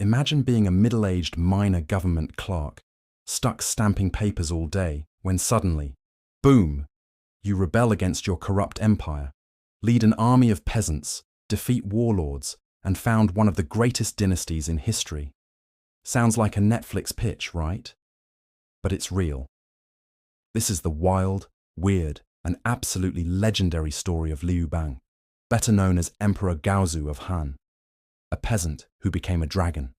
Imagine being a middle-aged minor government clerk, stuck stamping papers all day, when suddenly, boom, you rebel against your corrupt empire, lead an army of peasants, defeat warlords, and found one of the greatest dynasties in history. Sounds like a Netflix pitch, right? But it's real. This is the wild, weird, and absolutely legendary story of Liu Bang, better known as Emperor Gaozu of Han, a peasant who became a dragon.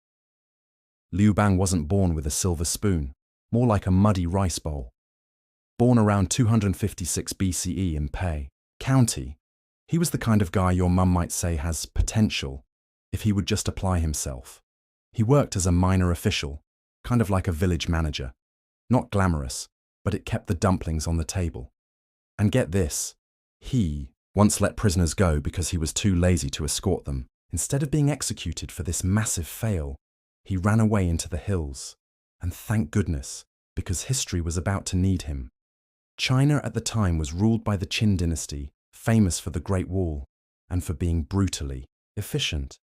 Liu Bang wasn't born with a silver spoon, more like a muddy rice bowl. Born around 256 BCE in Pei County, he was the kind of guy your mum might say has potential if he would just apply himself. He worked as a minor official, kind of like a village manager. Not glamorous, but it kept the dumplings on the table. And get this, he once let prisoners go because he was too lazy to escort them. Instead of being executed for this massive fail, he ran away into the hills. And thank goodness, because history was about to need him. China at the time was ruled by the Qin dynasty, famous for the Great Wall, and for being brutally efficient.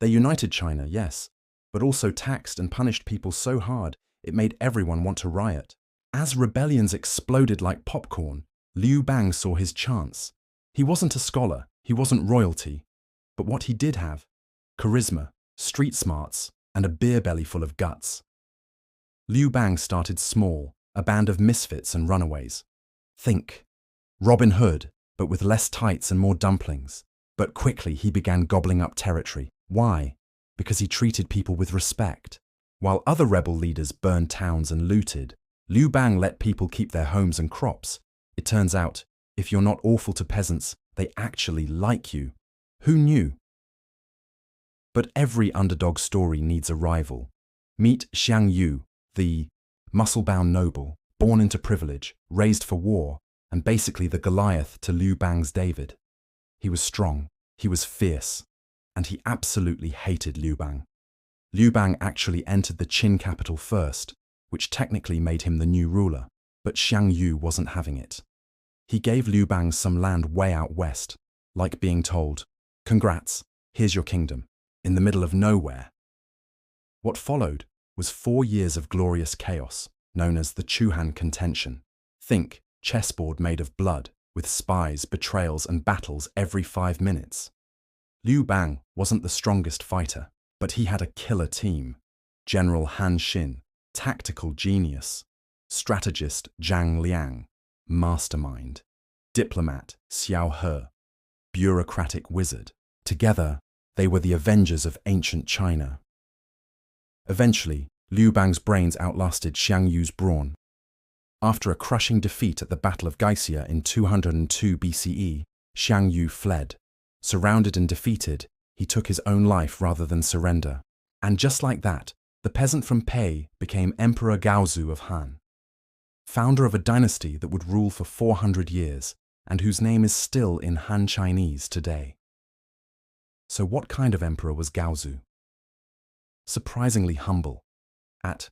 They united China, yes, but also taxed and punished people so hard it made everyone want to riot. As rebellions exploded like popcorn, Liu Bang saw his chance. He wasn't a scholar, he wasn't royalty, but what he did have: charisma, street smarts, and a beer belly full of guts. Liu Bang started small, a band of misfits and runaways. Think Robin Hood, but with less tights and more dumplings. But quickly he began gobbling up territory. Why? Because he treated people with respect. While other rebel leaders burned towns and looted, Liu Bang let people keep their homes and crops. It turns out, if you're not awful to peasants, they actually like you. Who knew? But every underdog story needs a rival. Meet Xiang Yu, the muscle-bound noble, born into privilege, raised for war, and basically the Goliath to Liu Bang's David. He was strong, he was fierce, and he absolutely hated Liu Bang. Liu Bang actually entered the Qin capital first, which technically made him the new ruler, but Xiang Yu wasn't having it. He gave Liu Bang some land way out west, like being told, "Congrats, here's your kingdom," in the middle of nowhere. What followed was 4 years of glorious chaos, known as the Chuhan contention. Think chessboard made of blood, with spies, betrayals, and battles every 5 minutes. Liu Bang wasn't the strongest fighter, but he had a killer team. General Han Xin, tactical genius. Strategist Zhang Liang, mastermind. Diplomat Xiao He, bureaucratic wizard. Together, they were the avengers of ancient China. Eventually, Liu Bang's brains outlasted Xiang Yu's brawn. After a crushing defeat at the Battle of Gaozu in 202 BCE, Xiang Yu fled. Surrounded and defeated, he took his own life rather than surrender. And just like that, the peasant from Pei became Emperor Gaozu of Han, founder of a dynasty that would rule for 400 years and whose name is still in Han Chinese today. So what kind of emperor was Gaozu? Surprisingly humble. At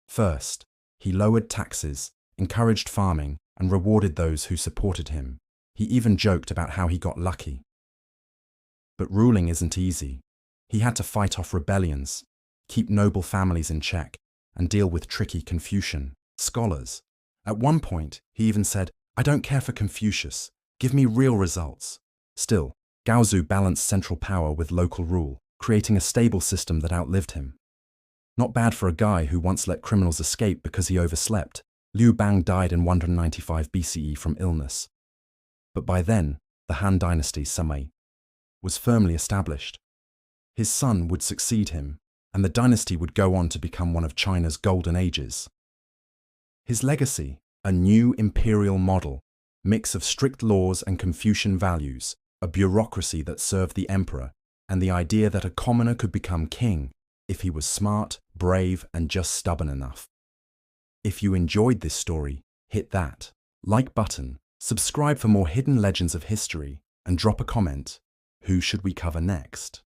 first, he lowered taxes, encouraged farming, and rewarded those who supported him. He even joked about how he got lucky. But ruling isn't easy. He had to fight off rebellions, keep noble families in check, and deal with tricky Confucian scholars. At one point, he even said, "I don't care for Confucius, give me real results." Still, Gaozu balanced central power with local rule, creating a stable system that outlived him. Not bad for a guy who once let criminals escape because he overslept. Liu Bang died in 195 BCE from illness. But by then, the Han Dynasty, Samai, was firmly established. His son would succeed him, and the dynasty would go on to become one of China's golden ages. His legacy, a new imperial model, mix of strict laws and Confucian values, a bureaucracy that served the emperor, and the idea that a commoner could become king if he was smart, brave, and just stubborn enough. If you enjoyed this story, hit that like button, subscribe for more hidden legends of history, and drop a comment. Who should we cover next?